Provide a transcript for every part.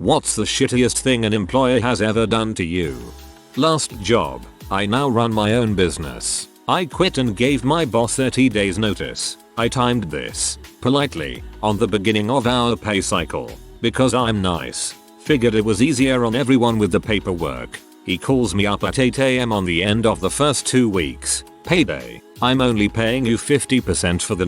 What's the shittiest thing an employer has ever done to you? Last job. I now run my own business. I quit and gave my boss 30 days notice. I timed this, politely, on the beginning of our pay cycle. Because I'm nice. Figured it was easier on everyone with the paperwork. He calls me up at 8 AM on the end of the first 2 weeks. Payday. I'm only paying you 50% for the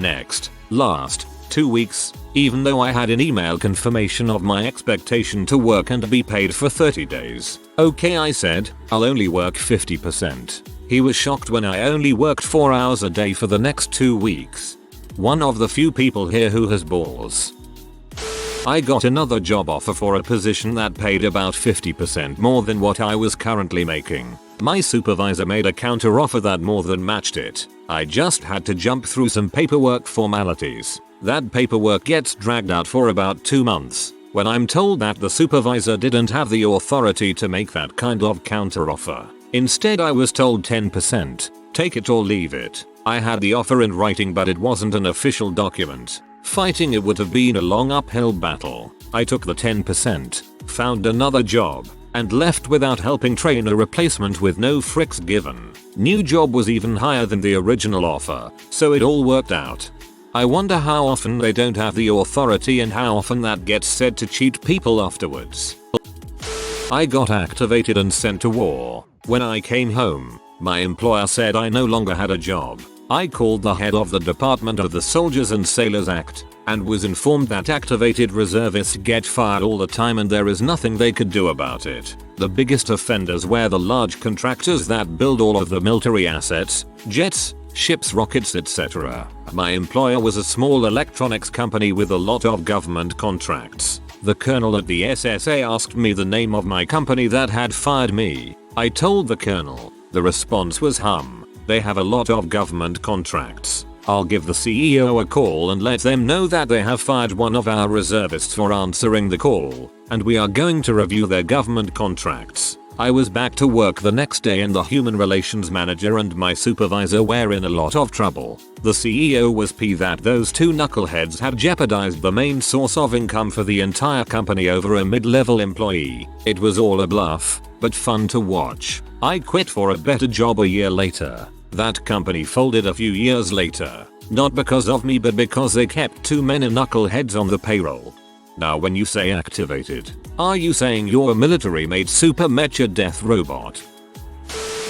last 2 weeks, even though I had an email confirmation of my expectation to work and be paid for 30 days. Okay, I said, I'll only work 50%. He was shocked when I only worked 4 hours a day for the next 2 weeks. One of the few people here who has balls. I got another job offer for a position that paid about 50% more than what I was currently making. My supervisor made a counteroffer that more than matched it. I just had to jump through some paperwork formalities. That paperwork gets dragged out for about 2 months. When I'm told that the supervisor didn't have the authority to make that kind of counteroffer. Instead I was told 10%. Take it or leave it. I had the offer in writing but it wasn't an official document. Fighting it would have been a long uphill battle. I took the 10%, found another job, and left without helping train a replacement with no fricks given. New job was even higher than the original offer, so it all worked out. I wonder how often they don't have the authority and how often that gets said to cheat people afterwards. I got activated and sent to war. When I came home, my employer said I no longer had a job. I called the head of the Department of the Soldiers and Sailors Act and was informed that activated reservists get fired all the time and there is nothing they could do about it. The biggest offenders were the large contractors that build all of the military assets, jets, ships, rockets, etc. My employer was a small electronics company with a lot of government contracts. The colonel at the SSA asked me the name of my company that had fired me. I told the colonel. The response was they have a lot of government contracts. I'll give the CEO a call and let them know that they have fired one of our reservists for answering the call, and we are going to review their government contracts. I was back to work the next day and the human relations manager and my supervisor were in a lot of trouble. The CEO was pissed that those two knuckleheads had jeopardized the main source of income for the entire company over a mid-level employee. It was all a bluff, but fun to watch. I quit for a better job a year later. That company folded a few years later. Not because of me but because they kept too many knuckleheads on the payroll. Now when you say activated, are you saying you're a military-made super mecha death robot?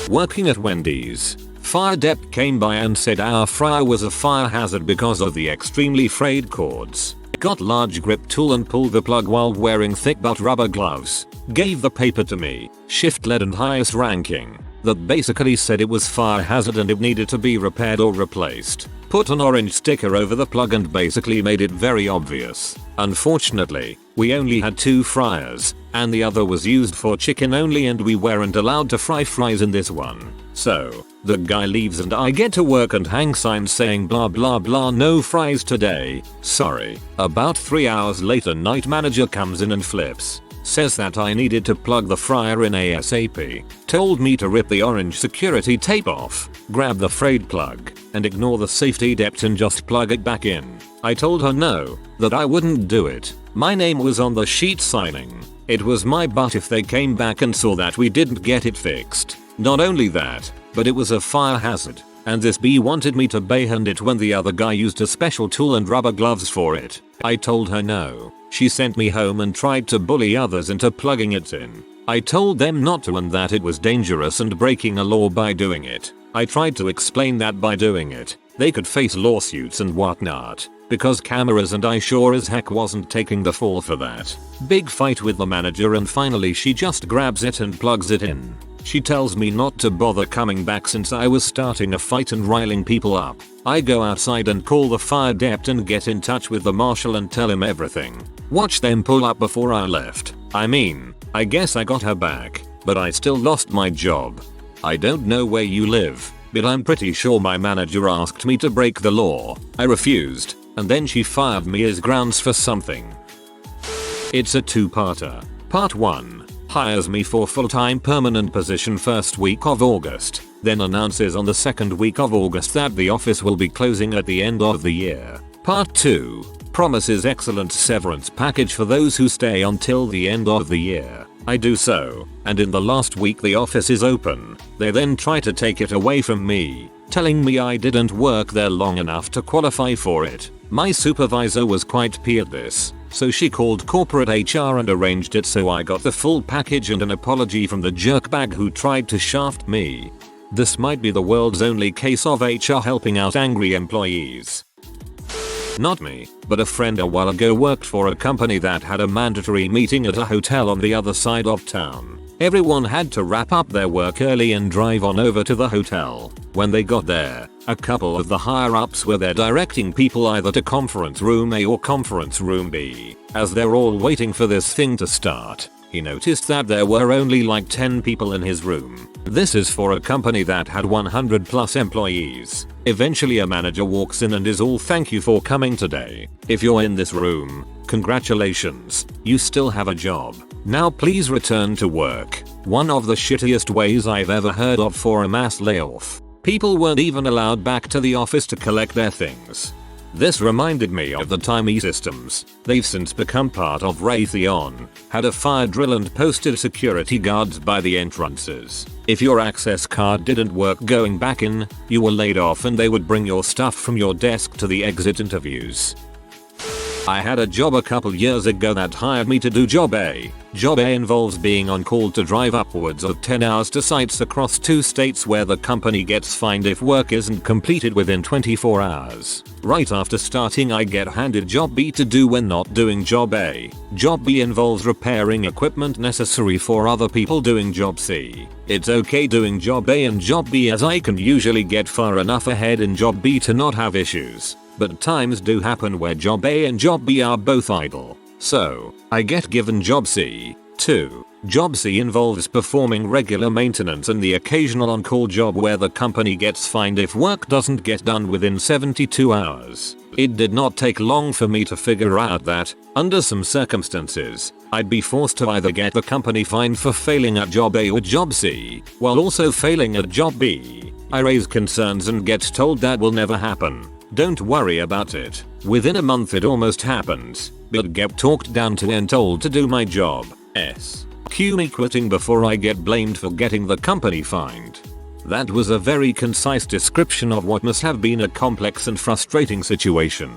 Working at Wendy's. Fire dep came by and said our fryer was a fire hazard because of the extremely frayed cords. Got large grip tool and pulled the plug while wearing thick butt rubber gloves. Gave the paper to me, shift lead and highest ranking, that basically said it was fire hazard and it needed to be repaired or replaced. Put an orange sticker over the plug and basically made it very obvious. Unfortunately, we only had 2 fryers, and the other was used for chicken only and we weren't allowed to fry fries in this one. So, the guy leaves and I get to work and hang signs saying blah blah blah no fries today, sorry. About 3 hours later night manager comes in and flips. Says that I needed to plug the fryer in ASAP. Told me to rip the orange security tape off, grab the frayed plug, and ignore the safety depth and just plug it back in. I told her no, that I wouldn't do it. My name was on the sheet signing. It was my butt if they came back and saw that we didn't get it fixed. Not only that, but it was a fire hazard. And this bee wanted me to bayhand it when the other guy used a special tool and rubber gloves for it. I told her no. She sent me home and tried to bully others into plugging it in. I told them not to and that it was dangerous and breaking a law by doing it. I tried to explain that by doing it, they could face lawsuits and whatnot, because cameras and I sure as heck wasn't taking the fall for that. Big fight with the manager and finally she just grabs it and plugs it in. She tells me not to bother coming back since I was starting a fight and riling people up. I go outside and call the fire dep and get in touch with the marshal and tell him everything. Watch them pull up before I left. I guess I got her back, but I still lost my job. I don't know where you live, but I'm pretty sure my manager asked me to break the law. I refused, and then she fired me as grounds for something. It's a 2-parter. Part 1. Hires me for full-time permanent position first week of August, then announces on the second week of August that the office will be closing at the end of the year. Part 2. Promises excellent severance package for those who stay until the end of the year. I do so, and in the last week the office is open. They then try to take it away from me, telling me I didn't work there long enough to qualify for it. My supervisor was quite peeved at this, so she called corporate HR and arranged it so I got the full package and an apology from the jerkbag who tried to shaft me. This might be the world's only case of HR helping out angry employees. Not me, but a friend a while ago worked for a company that had a mandatory meeting at a hotel on the other side of town. Everyone had to wrap up their work early and drive on over to the hotel. When they got there, a couple of the higher-ups were there directing people either to conference room A or conference room B. As they're all waiting for this thing to start, he noticed that there were only like 10 people in his room. This is for a company that had 100 plus employees. Eventually a manager walks in and is all, "Thank you for coming today. If you're in this room, congratulations, you still have a job. Now please return to work." One of the shittiest ways I've ever heard of for a mass layoff. People weren't even allowed back to the office to collect their things. This reminded me of the time E-Systems, they've since become part of Raytheon, had a fire drill and posted security guards by the entrances. If your access card didn't work going back in, you were laid off and they would bring your stuff from your desk to the exit interviews. I had a job a couple years ago that hired me to do Job A. Job A involves being on call to drive upwards of 10 hours to sites across 2 states where the company gets fined if work isn't completed within 24 hours. Right after starting I get handed Job B to do when not doing Job A. Job B involves repairing equipment necessary for other people doing Job C. It's okay doing Job A and Job B as I can usually get far enough ahead in Job B to not have issues. But times do happen where Job A and Job B are both idle. So, I get given Job C, too. Job C involves performing regular maintenance and the occasional on-call job where the company gets fined if work doesn't get done within 72 hours. It did not take long for me to figure out that, under some circumstances, I'd be forced to either get the company fined for failing at Job A or Job C, while also failing at Job B. I raise concerns and get told that will never happen. Don't worry about it. Within a month it almost happened, but get talked down to and told to do my job. Cue me quitting before I get blamed for getting the company fined. That was a very concise description of what must have been a complex and frustrating situation.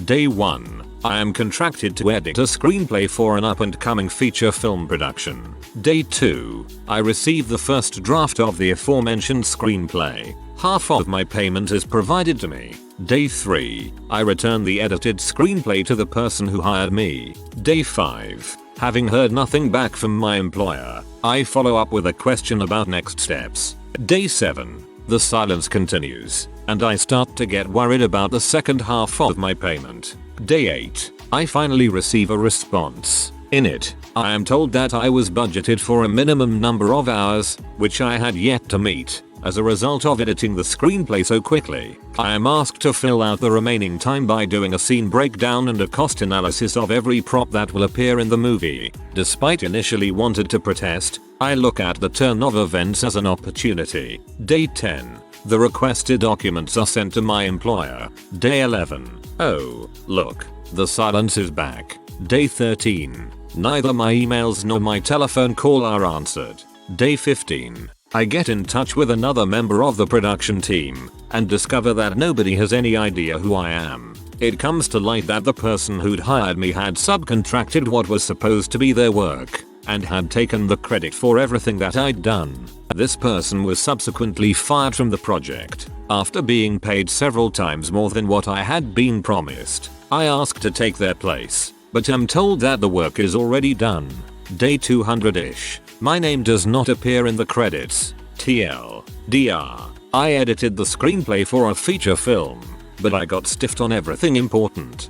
Day 1. I am contracted to edit a screenplay for an up-and-coming feature film production. Day 2. I receive the first draft of the aforementioned screenplay. Half of my payment is provided to me. Day 3. I return the edited screenplay to the person who hired me. Day 5. Having heard nothing back from my employer, I follow up with a question about next steps. Day 7. The silence continues, and I start to get worried about the second half of my payment. Day 8. I finally receive a response. In it, I am told that I was budgeted for a minimum number of hours, which I had yet to meet. As a result of editing the screenplay so quickly, I am asked to fill out the remaining time by doing a scene breakdown and a cost analysis of every prop that will appear in the movie. Despite initially wanted to protest, I look at the turn of events as an opportunity. Day 10. The requested documents are sent to my employer. Day 11. Oh, look, the silence is back. Day 13. Neither my emails nor my telephone call are answered. Day 15. I get in touch with another member of the production team and discover that nobody has any idea who I am. It comes to light that the person who'd hired me had subcontracted what was supposed to be their work and had taken the credit for everything that I'd done. This person was subsequently fired from the project after being paid several times more than what I had been promised. I ask to take their place, but am told that the work is already done. Day 200-ish. My name does not appear in the credits. TLDR. I edited the screenplay for a feature film, but I got stiffed on everything important.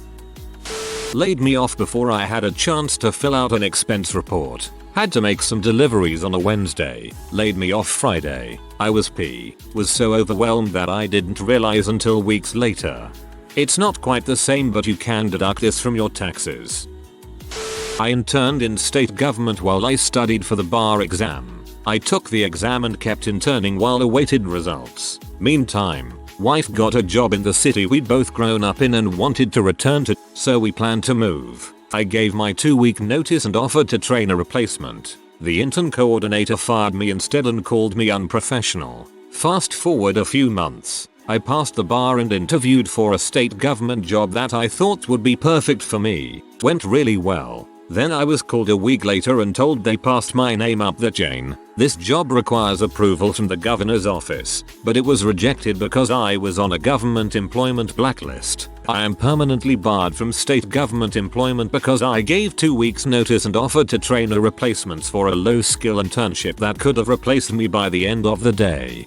Laid me off before I had a chance to fill out an expense report. Had to make some deliveries on a Wednesday. Laid me off Friday. I was so overwhelmed that I didn't realize until weeks later. It's not quite the same, but you can deduct this from your taxes. I interned in state government while I studied for the bar exam. I took the exam and kept interning while awaited results. Meantime, Wife got a job in the city we'd both grown up in and wanted to return to, so we planned to move. I gave my 2-week notice and offered to train a replacement. The intern coordinator fired me instead and called me unprofessional. Fast forward a few months. I passed the bar and interviewed for a state government job that I thought would be perfect for me. Went really well. Then I was called a week later and told they passed my name up the chain. This job requires approval from the governor's office, but it was rejected because I was on a government employment blacklist. I am permanently barred from state government employment because I gave 2 weeks notice and offered to train a replacement for a low skill internship that could have replaced me by the end of the day.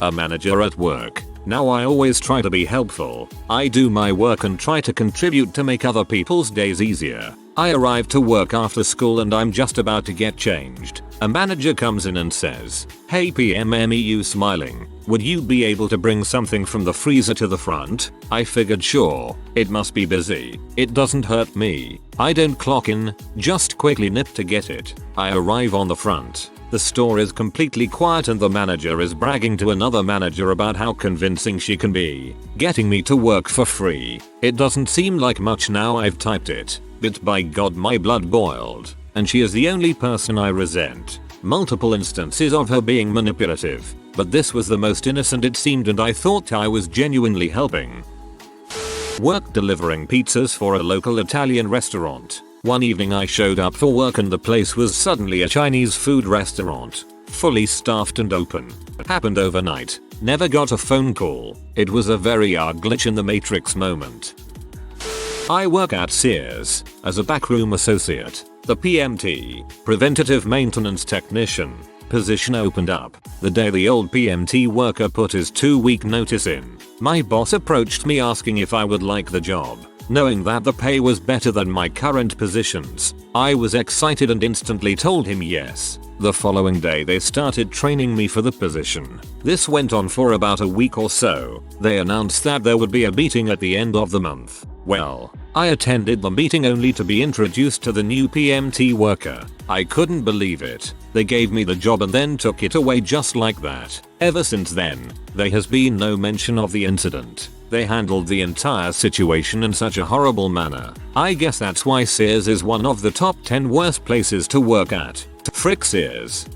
A manager at work. Now I always try to be helpful. I do my work and try to contribute to make other people's days easier. I arrive to work after school and I'm just about to get changed. A manager comes in and says, "Hey PMMEU smiling, would you be able to bring something from the freezer to the front?" I figured sure, it must be busy. It doesn't hurt me. I don't clock in, just quickly nip to get it. I arrive on the front. The store is completely quiet and the manager is bragging to another manager about how convincing she can be, getting me to work for free. It doesn't seem like much now I've typed it, but by God my blood boiled. And she is the only person I resent. Multiple instances of her being manipulative, but this was the most innocent it seemed and I thought I was genuinely helping. Work delivering pizzas for a local Italian restaurant. One evening I showed up for work and the place was suddenly a Chinese food restaurant. Fully staffed and open. Happened overnight. Never got a phone call. It was a very glitch in the Matrix moment. I work at Sears as a backroom associate. The PMT, preventative maintenance technician, position opened up. The day the old PMT worker put his 2-week notice in, my boss approached me asking if I would like the job. Knowing that the pay was better than my current positions, I was excited and instantly told him yes. The following day they started training me for the position. This went on for about a week or so. They announced that there would be a meeting at the end of the month. Well, I attended the meeting only to be introduced to the new PMT worker. I couldn't believe it. They gave me the job and then took it away just like that. Ever since then, there has been no mention of the incident. They handled the entire situation in such a horrible manner. I guess that's why Sears is one of the top 10 worst places to work at. Frick Sears.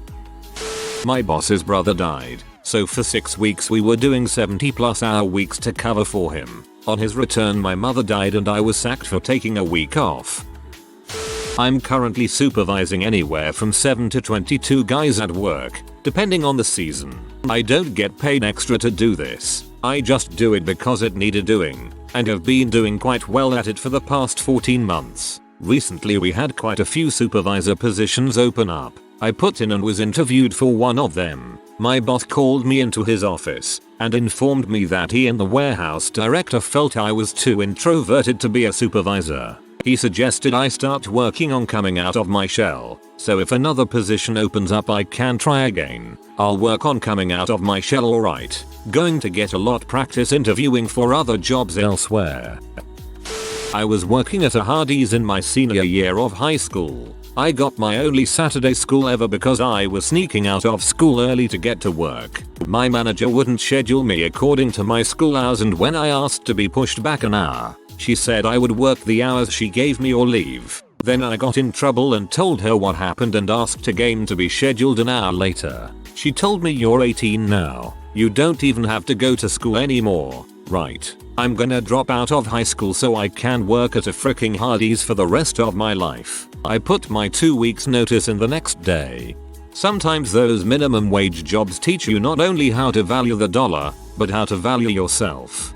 My boss's brother died, so for 6 weeks we were doing 70+ hour weeks to cover for him. On his return my mother died and I was sacked for taking a week off. I'm currently supervising anywhere from 7 to 22 guys at work, depending on the season. I don't get paid extra to do this. I just do it because it needed doing, and have been doing quite well at it for the past 14 months. Recently we had quite a few supervisor positions open up. I put in and was interviewed for one of them. My boss called me into his office and informed me that he and the warehouse director felt I was too introverted to be a supervisor. He suggested I start working on coming out of my shell, so if another position opens up I can try again. I'll work on coming out of my shell alright. Going to get a lot practice interviewing for other jobs elsewhere. I was working at a Hardee's in my senior year of high school. I got my only Saturday school ever because I was sneaking out of school early to get to work. My manager wouldn't schedule me according to my school hours and when I asked to be pushed back an hour, she said I would work the hours she gave me or leave. Then I got in trouble and told her what happened and asked again to be scheduled an hour later. She told me you're 18 now. You don't even have to go to school anymore. Right. I'm gonna drop out of high school so I can work at a freaking Hardee's for the rest of my life. I put my 2 weeks notice in the next day. Sometimes those minimum wage jobs teach you not only how to value the dollar, but how to value yourself.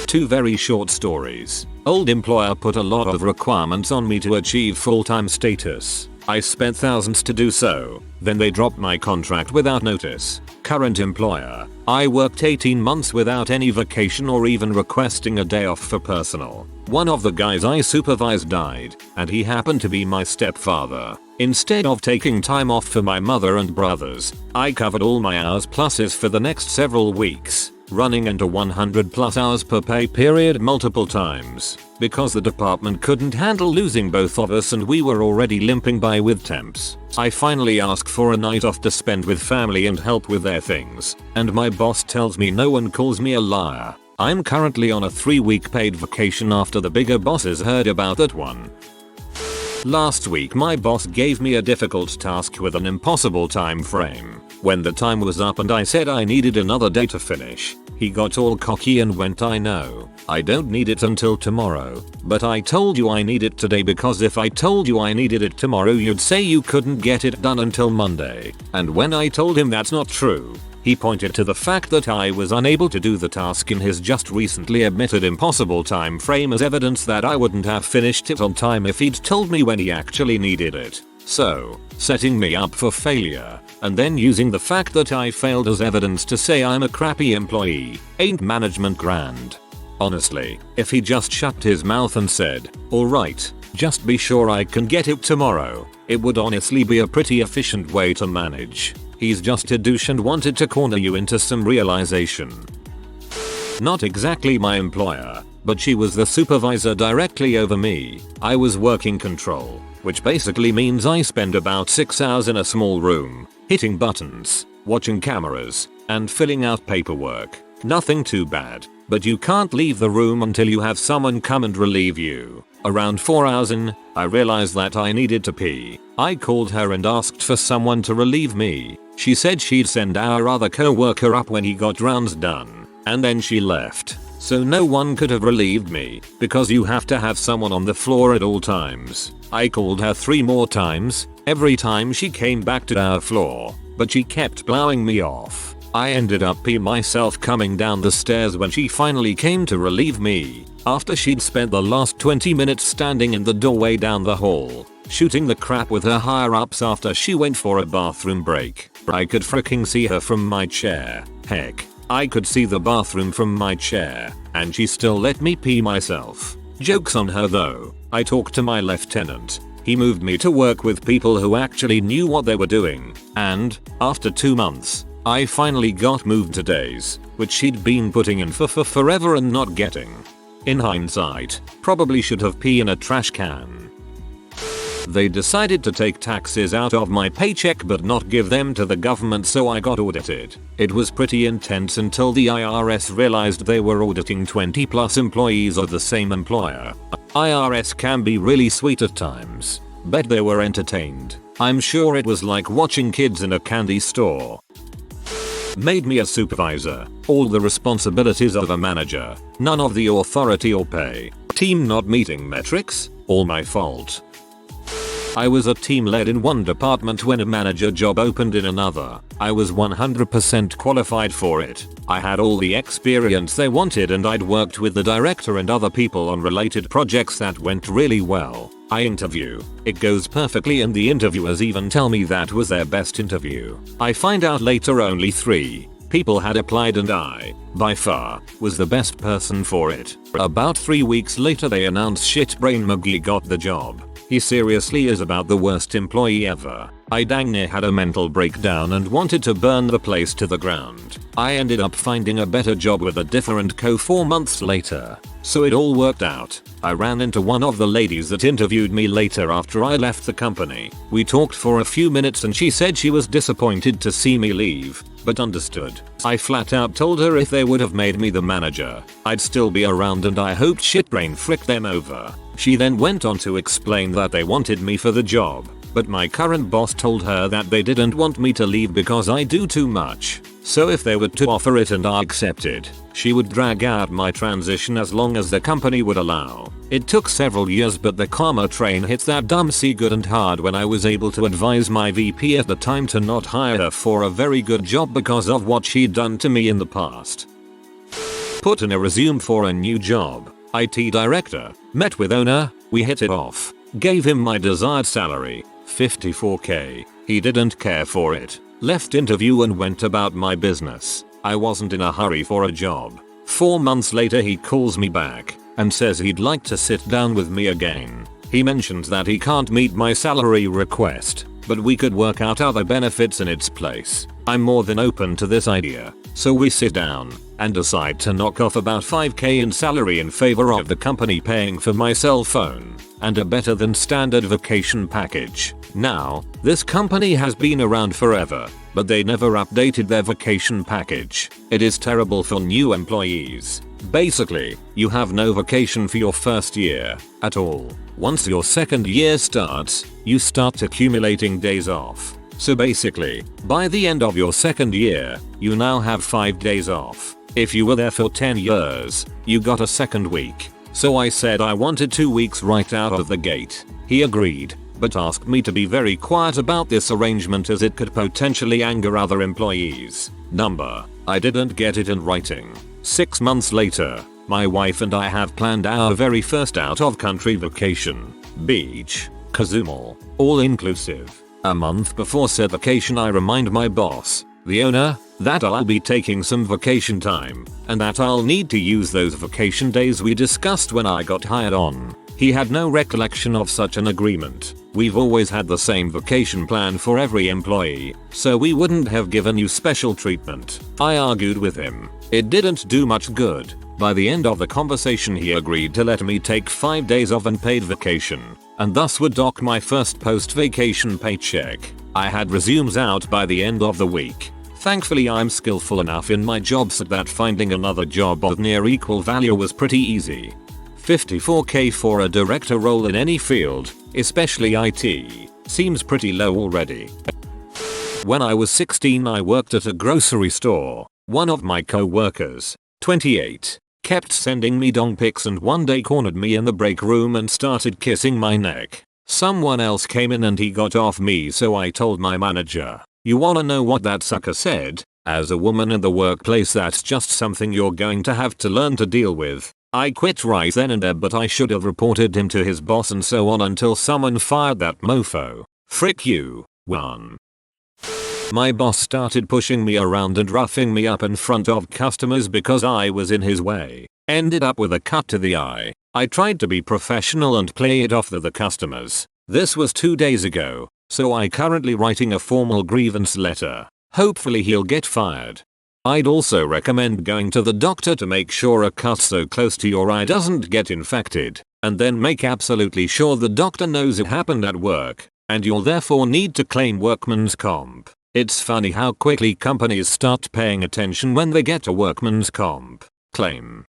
2 very short stories. Old employer put a lot of requirements on me to achieve full-time status. I spent thousands to do so. Then they dropped my contract without notice. Current employer. I worked 18 months without any vacation or even requesting a day off for personal. One of the guys I supervised died, and he happened to be my stepfather. Instead of taking time off for my mother and brothers, I covered all my hours pluses for the next several weeks. running into 100 plus hours per pay period multiple times, because the department couldn't handle losing both of us and we were already limping by with temps. I finally ask for a night off to spend with family and help with their things, and my boss tells me no one calls me a liar. I'm currently on a 3-week paid vacation after the bigger bosses heard about that one. Last week my boss gave me a difficult task with an impossible time frame. When the time was up and I said I needed another day to finish, he got all cocky and went, "I know, I don't need it until tomorrow, but I told you I need it today because if I told you I needed it tomorrow you'd say you couldn't get it done until Monday." And when I told him that's not true, he pointed to the fact that I was unable to do the task in his just recently admitted impossible time frame as evidence that I wouldn't have finished it on time if he'd told me when he actually needed it. So, setting me up for failure, and then using the fact that I failed as evidence to say I'm a crappy employee, ain't management grand. Honestly, if he just shut his mouth and said, "Alright, just be sure I can get it tomorrow," it would honestly be a pretty efficient way to manage. He's just a douche and wanted to corner you into some realization. Not exactly my employer, but she was the supervisor directly over me. I was working control, which basically means I spend about 6 hours in a small room, hitting buttons, watching cameras, and filling out paperwork. Nothing too bad, but you can't leave the room until you have someone come and relieve you. Around 4 hours in, I realized that I needed to pee. I called her and asked for someone to relieve me. She said she'd send our other co-worker up when he got rounds done, and then she left. So no one could have relieved me, because you have to have someone on the floor at all times. I called her 3 more times, every time she came back to our floor, but she kept blowing me off. I ended up peeing myself coming down the stairs when she finally came to relieve me, after she'd spent the last 20 minutes standing in the doorway down the hall, shooting the crap with her higher ups after she went for a bathroom break. I could fricking see her from my chair. Heck, I could see the bathroom from my chair, and she still let me pee myself. Joke's on her though. I talked to my lieutenant. He moved me to work with people who actually knew what they were doing, and, after 2 months, I finally got moved to days, which she'd been putting in for forever and not getting. In hindsight, probably should have pee in a trash can. They decided to take taxes out of my paycheck but not give them to the government, so I got audited. It was pretty intense until the IRS realized they were auditing 20 plus employees of the same employer. IRS can be really sweet at times. Bet they were entertained. I'm sure it was like watching kids in a candy store. Made me a supervisor. All the responsibilities of a manager. None of the authority or pay. Team not meeting metrics. All my fault. I was a team lead in one department when a manager job opened in another. I was 100% qualified for it. I had all the experience they wanted and I'd worked with the director and other people on related projects that went really well. I interview. It goes perfectly and the interviewers even tell me that was their best interview. I find out later only 3 people had applied and I, by far, was the best person for it. About 3 weeks later they announced Shitbrain McGee got the job. He seriously is about the worst employee ever. I dang near had a mental breakdown and wanted to burn the place to the ground. I ended up finding a better job with a different co 4 months later. So it all worked out. I ran into one of the ladies that interviewed me later after I left the company. We talked for a few minutes and she said she was disappointed to see me leave, but understood. I flat out told her if they would have made me the manager, I'd still be around and I hoped Shitbrain fricked them over. She then went on to explain that they wanted me for the job, but my current boss told her that they didn't want me to leave because I do too much. So if they were to offer it and I accepted, she would drag out my transition as long as the company would allow. It took several years, but the karma train hit that dumb sea good and hard when I was able to advise my VP at the time to not hire her for a very good job because of what she'd done to me in the past. Put in a resume for a new job. IT director. Met with owner. We hit it off. Gave him my desired salary, 54k. He didn't care for it. Left interview and went about my business. I wasn't in a hurry for a job. 4 months later he calls me back and says he'd like to sit down with me again. He mentions that he can't meet my salary request, but we could work out other benefits in its place. I'm more than open to this idea. So we sit down and decide to knock off about 5k in salary in favor of the company paying for my cell phone and a better than standard vacation package. Now, this company has been around forever, but they never updated their vacation package. It is terrible for new employees. Basically, you have no vacation for your first year at all. Once your second year starts, you start accumulating days off. So basically, by the end of your second year, you now have 5 days off. If you were there for 10 years, you got a second week. So I said I wanted 2 weeks right out of the gate. He agreed, but asked me to be very quiet about this arrangement as it could potentially anger other employees. I didn't get it in writing. 6 months later, my wife and I have planned our very first out of country vacation. Beach, Cozumel, all inclusive. A month before said vacation I remind my boss, the owner, that I'll be taking some vacation time and that I'll need to use those vacation days we discussed when I got hired on. He had no recollection of such an agreement. We've always had the same vacation plan for every employee, so we wouldn't have given you special treatment. I argued with him. It didn't do much good. By the end of the conversation he agreed to let me take 5 days of unpaid vacation, and thus would dock my first post-vacation paycheck. I had resumes out by the end of the week. Thankfully I'm skillful enough in my job so that finding another job of near equal value was pretty easy. 54k for a director role in any field, especially IT, seems pretty low already. When I was 16 I worked at a grocery store. One of my co-workers, 28, kept sending me dong pics and one day cornered me in the break room and started kissing my neck. Someone else came in and he got off me, so I told my manager. You wanna know what that sucker said? As a woman in the workplace that's just something you're going to have to learn to deal with. I quit right then and there, but I should have reported him to his boss and so on until someone fired that mofo. Frick you. 1. My boss started pushing me around and roughing me up in front of customers because I was in his way. Ended up with a cut to the eye. I tried to be professional and play it off to the customers. This was 2 days ago, so I currently writing a formal grievance letter. Hopefully he'll get fired. I'd also recommend going to the doctor to make sure a cut so close to your eye doesn't get infected, and then make absolutely sure the doctor knows it happened at work, and you'll therefore need to claim workman's comp. It's funny how quickly companies start paying attention when they get a workman's comp claim.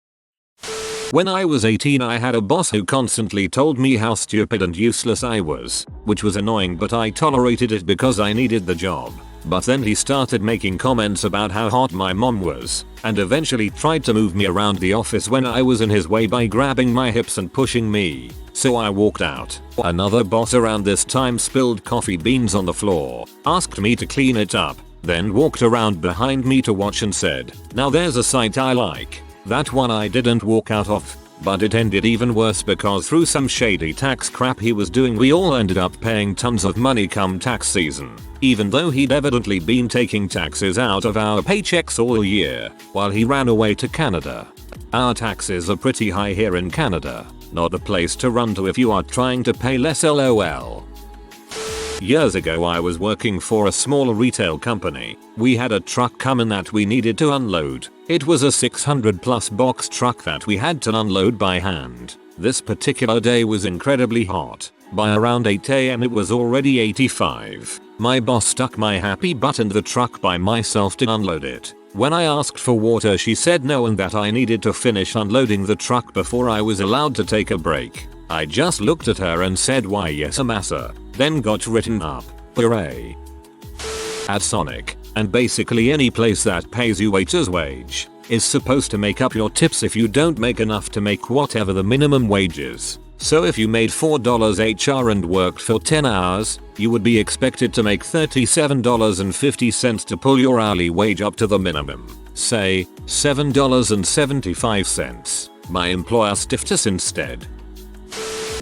When I was 18 I had a boss who constantly told me how stupid and useless I was, which was annoying, but I tolerated it because I needed the job. But then he started making comments about how hot my mom was, and eventually tried to move me around the office when I was in his way by grabbing my hips and pushing me. So I walked out. Another boss around this time spilled coffee beans on the floor, asked me to clean it up, then walked around behind me to watch and said, "Now there's a sight I like." That one I didn't walk out of, but it ended even worse because through some shady tax crap he was doing we all ended up paying tons of money come tax season, even though he'd evidently been taking taxes out of our paychecks all year while he ran away to Canada. Our taxes are pretty high here in Canada, not the place to run to if you are trying to pay less lol. Years ago I was working for a small retail company. We had a truck come in that we needed to unload. It was a 600+ box truck that we had to unload by hand. This particular day was incredibly hot. By around 8 AM it was already 85. My boss stuck my happy butt in the truck by myself to unload it. When I asked for water she said no and that I needed to finish unloading the truck before I was allowed to take a break. I just looked at her and said why yes massa, then got written up. Hooray. At Sonic, and basically any place that pays you waiter's wage, is supposed to make up your tips if you don't make enough to make whatever the minimum wage is. So if you made $4 HR and worked for 10 hours, you would be expected to make $37.50 to pull your hourly wage up to the minimum. Say, $7.75. My employer stiffed us instead.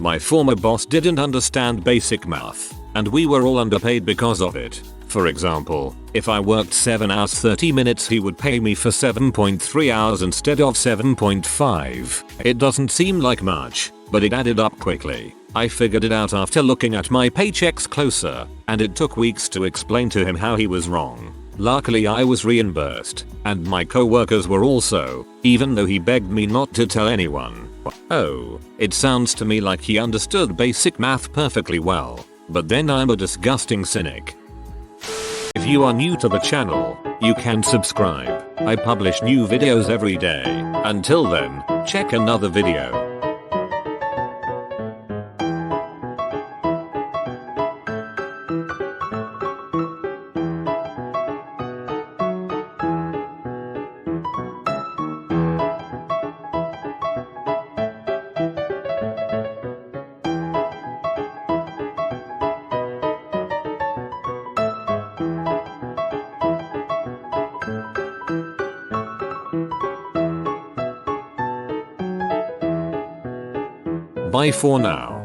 My former boss didn't understand basic math, and we were all underpaid because of it. For example, if I worked 7 hours 30 minutes he would pay me for 7.3 hours instead of 7.5. It doesn't seem like much, but it added up quickly. I figured it out after looking at my paychecks closer, and it took weeks to explain to him how he was wrong. Luckily I was reimbursed, and my co-workers were also, even though he begged me not to tell anyone. Oh, it sounds to me like he understood basic math perfectly well, but then I'm a disgusting cynic. If you are new to the channel, you can subscribe. I publish new videos every day. Until then, check another video. Bye for now.